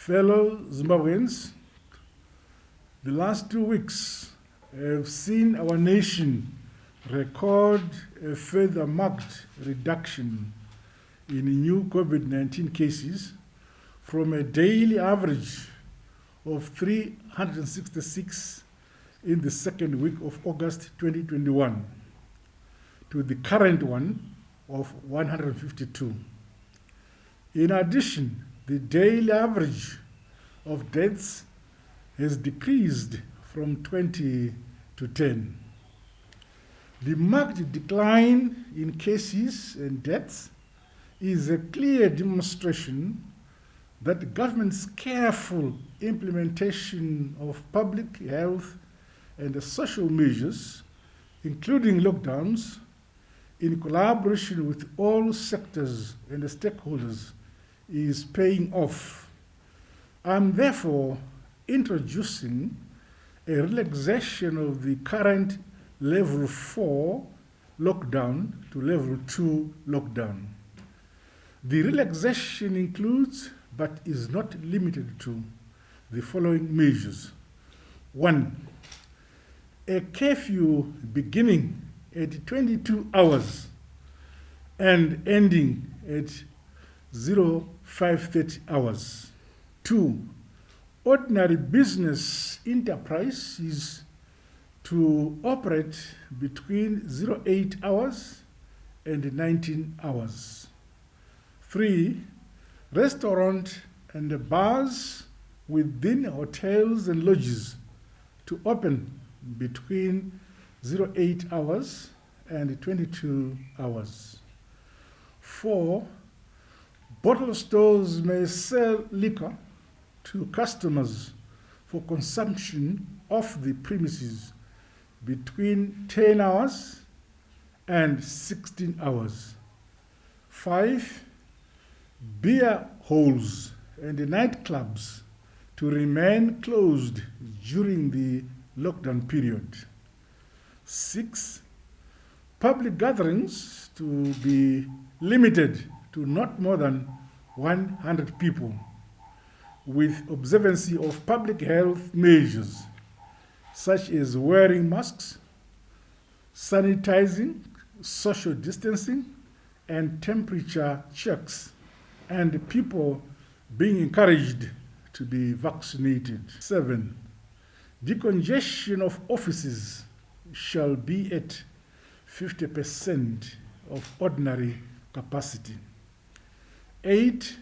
Fellow Zimbabweans, the last 2 weeks have seen our nation record a further marked reduction in new COVID-19 cases from a daily average of 366 in the second week of August 2021 to the current one of 152. In addition, the daily average of deaths has decreased from 20 to 10. The marked decline in cases and deaths is a clear demonstration that the government's careful implementation of public health and social measures, including lockdowns, in collaboration with all sectors and the stakeholders, is paying off. I'm therefore introducing a relaxation of the current level 4 lockdown to level 2 lockdown. The relaxation includes, but is not limited to, the following measures. 1. A curfew beginning at 22 hours and ending at 05:30 hours. 2. Ordinary business enterprise is to operate between 08 hours and 19 hours. 3. Restaurant and bars within hotels and lodges to open between 08 hours and 22 hours. 4. Bottle stores may sell liquor to customers for consumption off the premises between 10 hours and 16 hours. 5. Beer halls and nightclubs to remain closed during the lockdown period. 6. Public gatherings to be limited to not more than 100 people, with observancy of public health measures such as wearing masks, sanitizing, social distancing, and temperature checks, and people being encouraged to be vaccinated. 7. Decongestion of offices shall be at 50% of ordinary capacity. 8.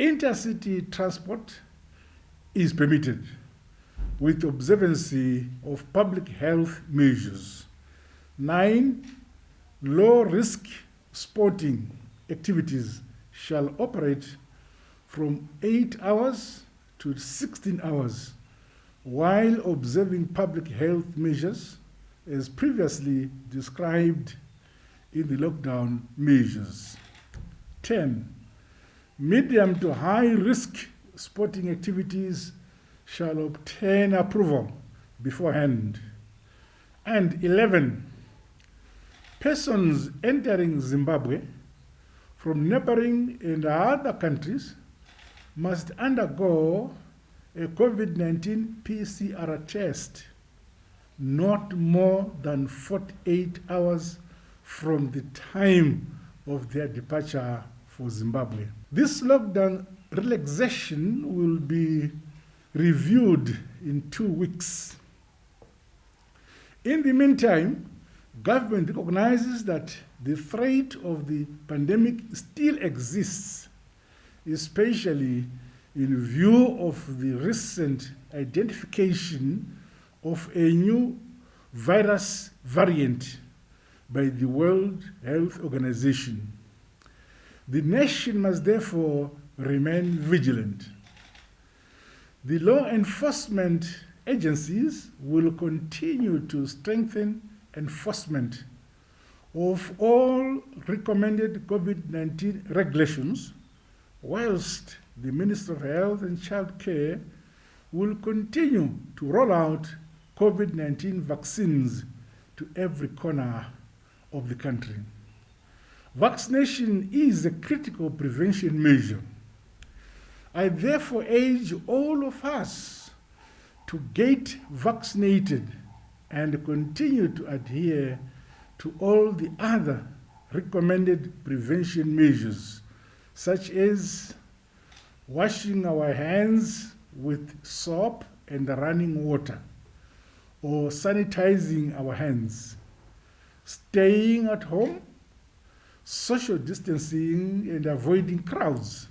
Intercity transport is permitted with observancy of public health measures. 9. Low-risk sporting activities shall operate from 8 hours to 16 hours while observing public health measures as previously described in the lockdown measures. 10. Medium to high risk sporting activities shall obtain approval beforehand. And 11. Persons entering Zimbabwe from neighboring and other countries must undergo a COVID-19 PCR test not more than 48 hours from the time of their departure for Zimbabwe. This lockdown relaxation will be reviewed in 2 weeks. In the meantime, government recognizes that the threat of the pandemic still exists, especially in view of the recent identification of a new virus variant by the World Health Organization. The nation must therefore remain vigilant. The law enforcement agencies will continue to strengthen enforcement of all recommended COVID-19 regulations, whilst the Minister of Health and Child Care will continue to roll out COVID-19 vaccines to every corner of the country. Vaccination is a critical prevention measure. I therefore urge all of us to get vaccinated and continue to adhere to all the other recommended prevention measures, such as washing our hands with soap and running water, or sanitizing our hands, staying at home, social distancing, and avoiding crowds.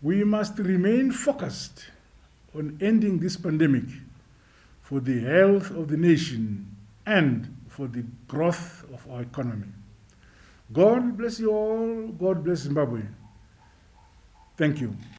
We must remain focused on ending this pandemic for the health of the nation and for the growth of our economy. God bless you all. God bless Zimbabwe. Thank you.